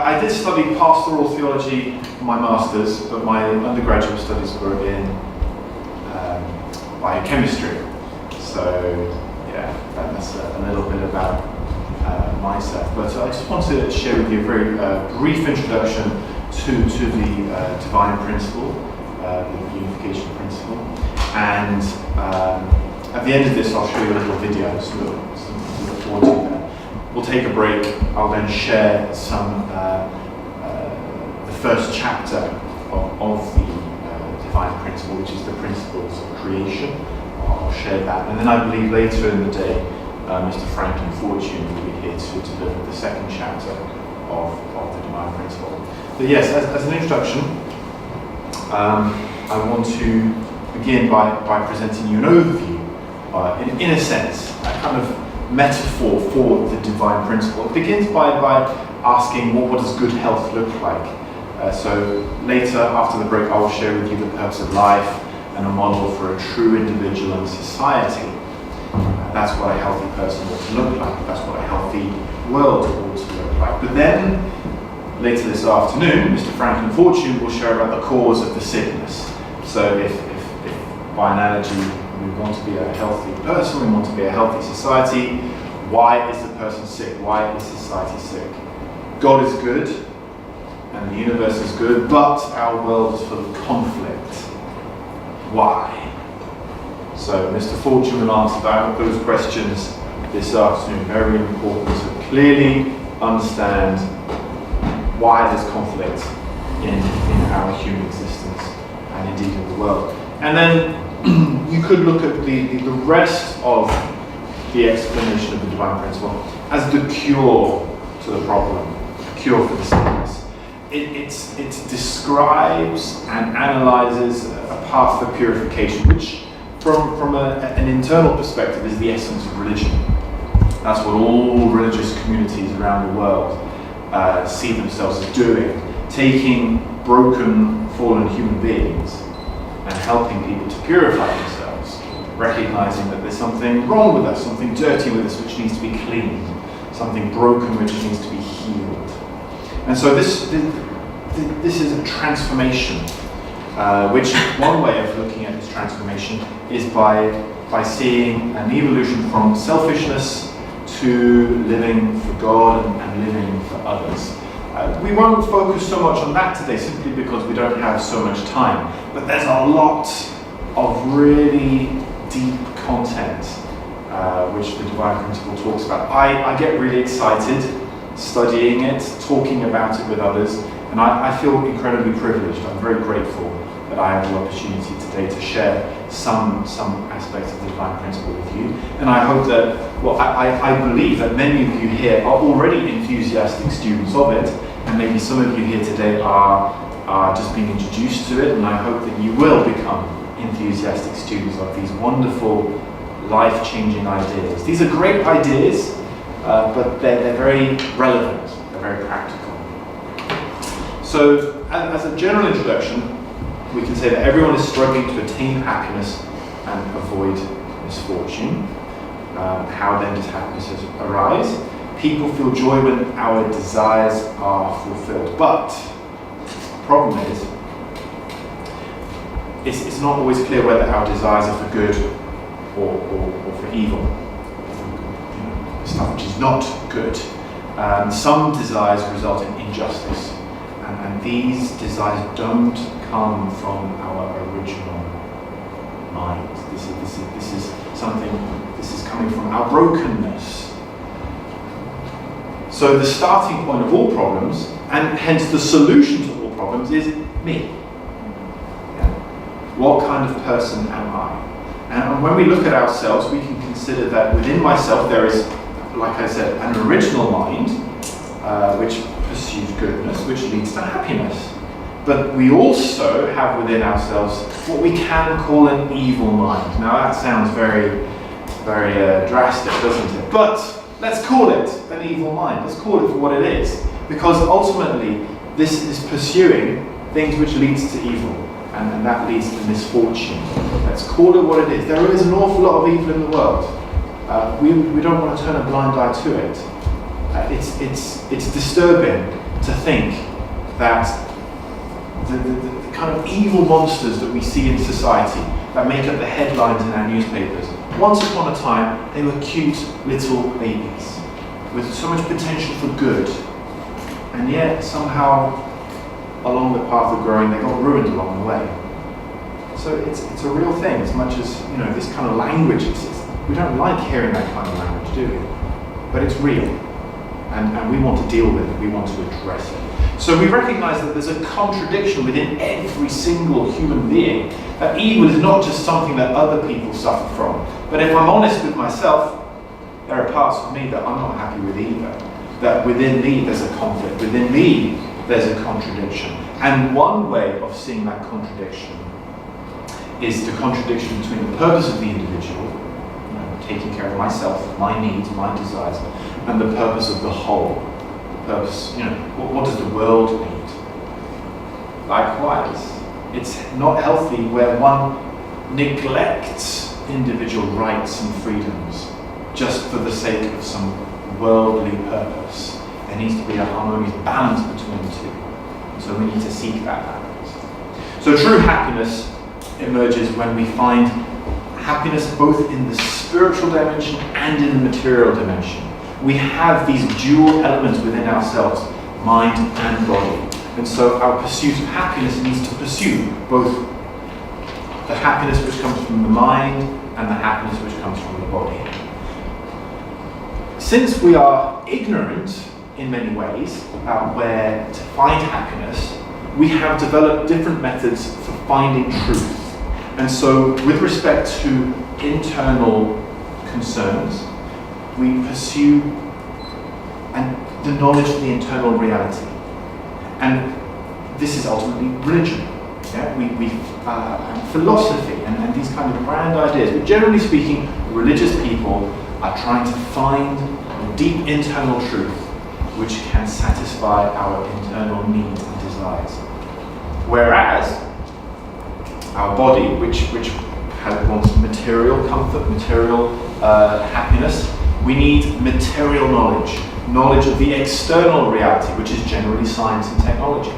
I did study pastoral theology for my master's, but my undergraduate studies were in biochemistry. So yeah, that's a little bit about myself. But I just want to share with you a very brief introduction to the divine principle, the unification principle. And at the end of this, I'll show you a little video, so something to look forward to there. We'll take a break. I'll then share some the first chapter of the divine principle, which is the principles of creation. I'll share that, and then I believe later in the day, Mr. Franklin Fortune will be here to deliver the second chapter of the divine principle. But yes, as an introduction, I want to begin by presenting you an overview, in a sense, a kind of metaphor for the divine principle. It begins by asking what does good health look like. So later, after the break, I will share with you the purpose of life and a model for a true individual and society. That's what a healthy person ought to look like. That's what a healthy world ought to look like. But then, later this afternoon, Mr. Franklin Fortune will share about the cause of the sickness. So if by analogy, we want to be a healthy person, we want to be a healthy society, why is the person sick? Why is society sick? God is good, and the universe is good, but our world is full of conflict. Why? So Mr. Fortune will answer those questions this afternoon. Very important to clearly understand why there's conflict in our human existence and indeed in the world. And then you could look at the rest of the explanation of the divine principle as the cure to the problem, the cure for the sickness. It describes and analyzes a path for purification, which from an internal perspective is the essence of religion. That's what all religious communities around the world see themselves as doing, taking broken, fallen human beings and helping people to purify themselves, recognizing that there's something wrong with us, something dirty with us which needs to be cleaned, something broken which needs to be healed. And so this is a transformation, which one way of looking at this transformation is by seeing an evolution from selfishness to living for God and living for others. We won't focus so much on that today simply because we don't have so much time, but there's a lot of really deep content which the divine principle talks about. I get really excited studying it, talking about it with others, and I feel incredibly privileged. I'm very grateful that I have the opportunity today to share some aspects of the divine principle with you. And I hope that, I believe that many of you here are already enthusiastic students of it, and maybe some of you here today are just being introduced to it, and I hope that you will become enthusiastic students of these wonderful, life-changing ideas. These are great ideas, but they're very relevant, they're very practical. So, as a general introduction, we can say that everyone is struggling to attain happiness and avoid misfortune. How then does happiness arise? People feel joy when our desires are fulfilled. But the problem is, it's not always clear whether our desires are for good or for evil. Stuff which is not good. Some desires result in injustice. And these desires don't come from our original mind. This is coming from our brokenness. So the starting point of all problems, and hence the solution to all problems, is me. Yeah. What kind of person am I? And when we look at ourselves, we can consider that within myself there is, like I said, an original mind, which pursues goodness, which leads to happiness. But we also have within ourselves what we can call an evil mind. Now that sounds very, very drastic, doesn't it? But let's call it an evil mind. Let's call it for what it is. Because ultimately, this is pursuing things which leads to evil. And that leads to misfortune. Let's call it what it is. There is an awful lot of evil in the world. We don't want to turn a blind eye to it. it's disturbing to think that the kind of evil monsters that we see in society that make up the headlines in our newspapers, once upon a time they were cute little babies with so much potential for good, and yet somehow along the path of growing they got ruined along the way. So it's a real thing, as much as this kind of language exists. We don't like hearing that kind of language, do we? But it's real, and we want to deal with it, we want to address it. So we recognize that there's a contradiction within every single human being, that evil is not just something that other people suffer from, but if I'm honest with myself, there are parts of me that I'm not happy with either. That within me there's a conflict, within me there's a contradiction. And one way of seeing that contradiction is the contradiction between the purpose of the individual, taking care of myself, my needs, my desires, and the purpose of the whole. The purpose, what does the world need? Likewise, it's not healthy where one neglects individual rights and freedoms just for the sake of some worldly purpose. There needs to be a harmonious balance between the two. So we need to seek that balance. So true happiness emerges when we find happiness both in the spiritual dimension and in the material dimension. We have these dual elements within ourselves, mind and body. And so our pursuit of happiness needs to pursue both the happiness which comes from the mind and the happiness which comes from the body. Since we are ignorant in many ways about where to find happiness, we have developed different methods for finding truth. And so with respect to internal concerns, we pursue the knowledge of the internal reality. And this is ultimately religion. Yeah? Philosophy and these kind of grand ideas. But generally speaking, religious people are trying to find a deep internal truth which can satisfy our internal needs and desires. Whereas our body, which wants material comfort, material happiness, we need material knowledge of the external reality, which is generally science and technology,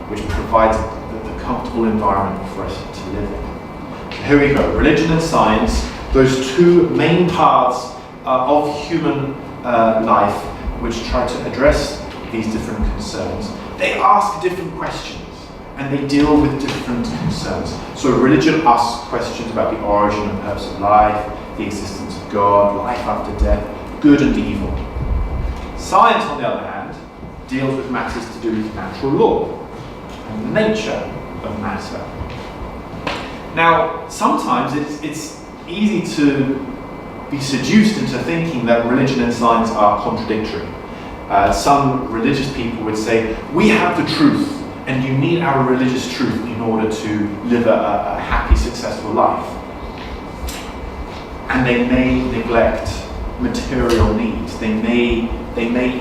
which provides the comfortable environment for us to live in. So here we go, religion and science, those two main paths of human life, which try to address these different concerns. They ask different questions, and they deal with different concerns. So religion asks questions about the origin and purpose of life, the existence of God, life after death, good and evil. Science, on the other hand, deals with matters to do with natural law and the nature of matter. Now, sometimes it's easy to be seduced into thinking that religion and science are contradictory. Some religious people would say, we have the truth, and you need our religious truth in order to live a happy, successful life. And they may neglect material needs. They may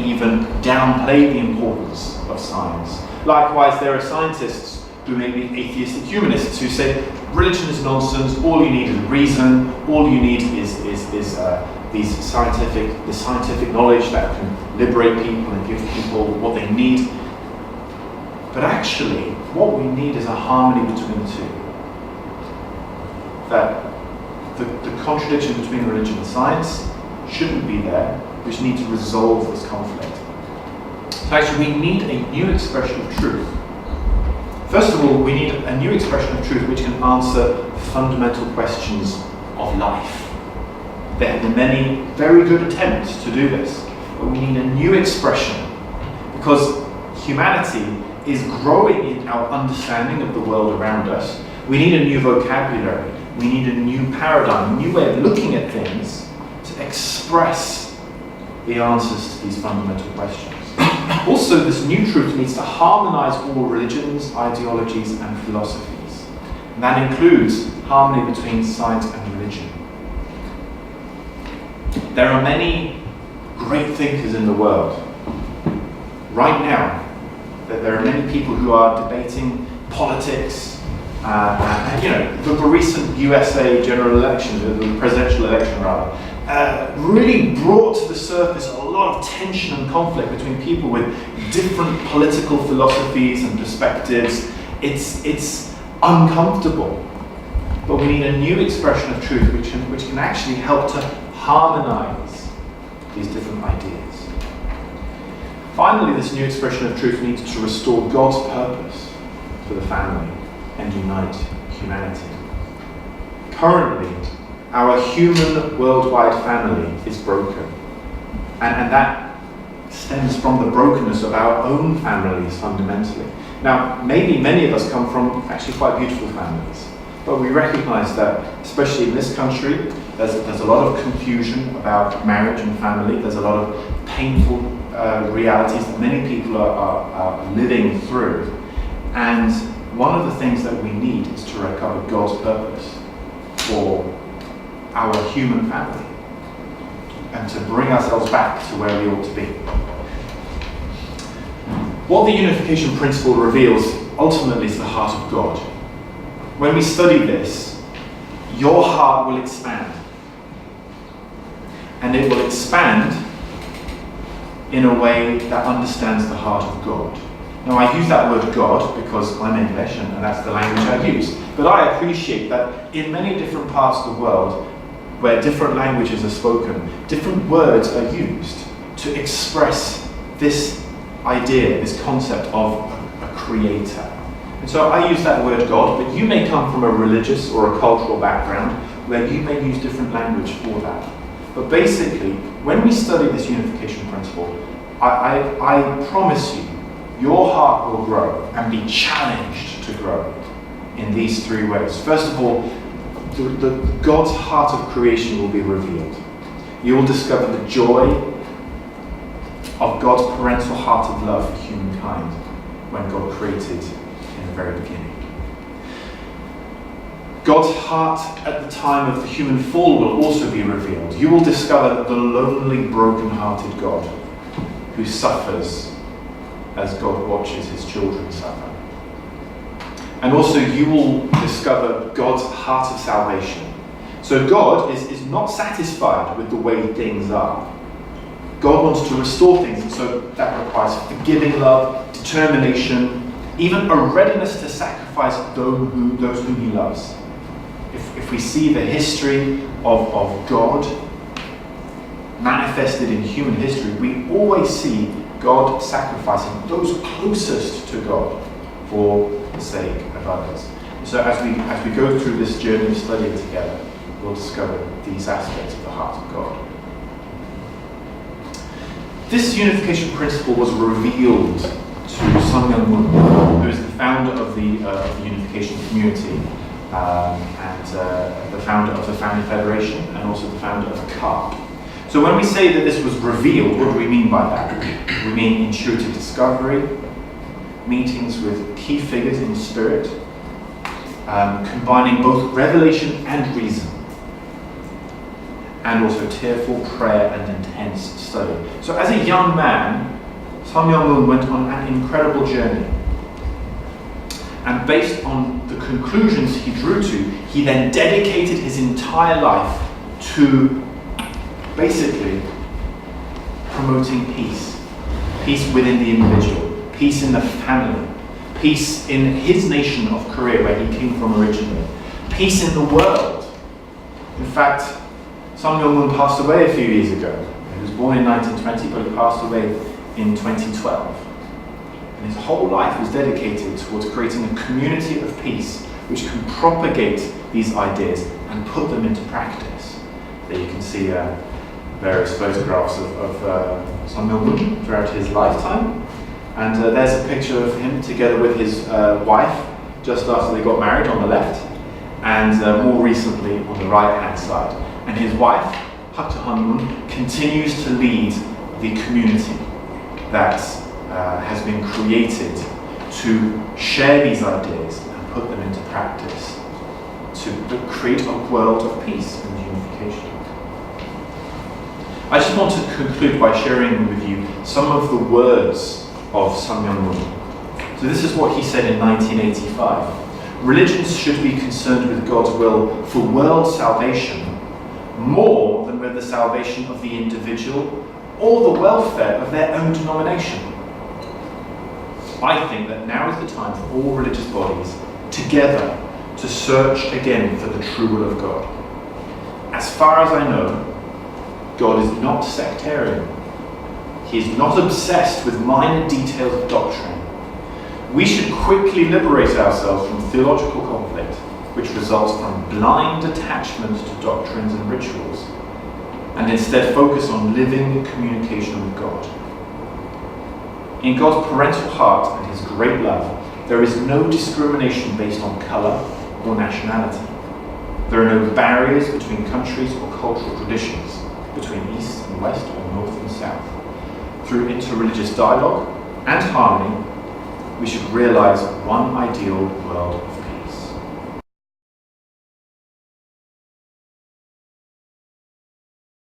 even downplay the importance of science. Likewise, there are scientists who may be atheistic humanists who say religion is nonsense. All you need is reason. All you need is this scientific knowledge that can liberate people and give people what they need. But actually, what we need is a harmony between the two. That the contradiction between religion and science shouldn't be there. We just need to resolve this conflict. So actually, we need a new expression of truth. First of all, we need a new expression of truth which can answer fundamental questions of life. There have been many very good attempts to do this, but we need a new expression because humanity is growing in our understanding of the world around us. We need a new vocabulary. We need a new paradigm, a new way of looking at things to express the answers to these fundamental questions. Also, this new truth needs to harmonize all religions, ideologies, and philosophies. And that includes harmony between science and religion. There are many great thinkers in the world. Right now, there are many people who are debating politics. The recent USA general election, the presidential election rather, really brought to the surface a lot of tension and conflict between people with different political philosophies and perspectives. It's uncomfortable, but we need a new expression of truth which can actually help to harmonize these different ideas. Finally, this new expression of truth needs to restore God's purpose for the family and unite humanity. Currently, our human worldwide family is broken, and that stems from the brokenness of our own families fundamentally. Now, maybe many of us come from actually quite beautiful families, but we recognize that, especially in this country, there's a lot of confusion about marriage and family. There's a lot of painful realities that many people are living through. And one of the things that we need is to recover God's purpose for our human family and to bring ourselves back to where we ought to be. What the unification principle reveals ultimately is the heart of God. When we study this, your heart will expand. And it will expand in a way that understands the heart of God. Now, I use that word God because I'm English and that's the language I use. But I appreciate that in many different parts of the world, where different languages are spoken, different words are used to express this idea, this concept of a creator. And so I use that word God, but you may come from a religious or a cultural background where you may use different language for that. But basically, when we study this unification principle, I promise you, your heart will grow and be challenged to grow in these three ways. First of all, God's heart of creation will be revealed. You will discover the joy of God's parental heart of love for humankind when God created in the very beginning. God's heart at the time of the human fall will also be revealed. You will discover the lonely, broken-hearted God who suffers as God watches his children suffer. And also you will discover God's heart of salvation. So God is not satisfied with the way things are. God wants to restore things, and so that requires forgiving love, determination, even a readiness to sacrifice those whom he loves. If we see the history of God manifested in human history, we always see God sacrificing those closest to God for the sake of others. So as we go through this journey of studying together, we'll discover these aspects of the heart of God. This unification principle was revealed to Sun Myung Moon, who is the founder of the unification community and the founder of the Family Federation and also the founder of CARP. So when we say that this was revealed, what do we mean by that? We mean intuitive discovery, meetings with key figures in spirit, combining both revelation and reason, and also tearful prayer and intense study. So as a young man, Sun Myung Moon went on an incredible journey. And based on the conclusions he drew to, he then dedicated his entire life to basically promoting peace. Peace within the individual, peace in the family, peace in his nation of Korea where he came from originally, peace in the world. In fact, Sun Myung Moon passed away a few years ago. He was born in 1920, but he passed away in 2012. And his whole life was dedicated towards creating a community of peace which can propagate these ideas and put them into practice. There you can see various photographs of Sun Myung Moon throughout his lifetime. And there's a picture of him together with his wife just after they got married on the left, and more recently on the right-hand side. And his wife, Hak Han Moon, continues to lead the community that has been created to share these ideas and put them into practice, to create a world of peace and unification. I just want to conclude by sharing with you some of the words of Sun Myung Moon. So this is what he said in 1985. Religions should be concerned with God's will for world salvation more than with the salvation of the individual or the welfare of their own denomination. I think that now is the time for all religious bodies together to search again for the true will of God. As far as I know, God is not sectarian. He is not obsessed with minor details of doctrine. We should quickly liberate ourselves from theological conflict, which results from blind attachment to doctrines and rituals, and instead focus on living communication with God. In God's parental heart and his great love, there is no discrimination based on colour or nationality. There are no barriers between countries or cultural traditions, between East and West or North and South. Through interreligious dialogue and harmony, we should realise one ideal world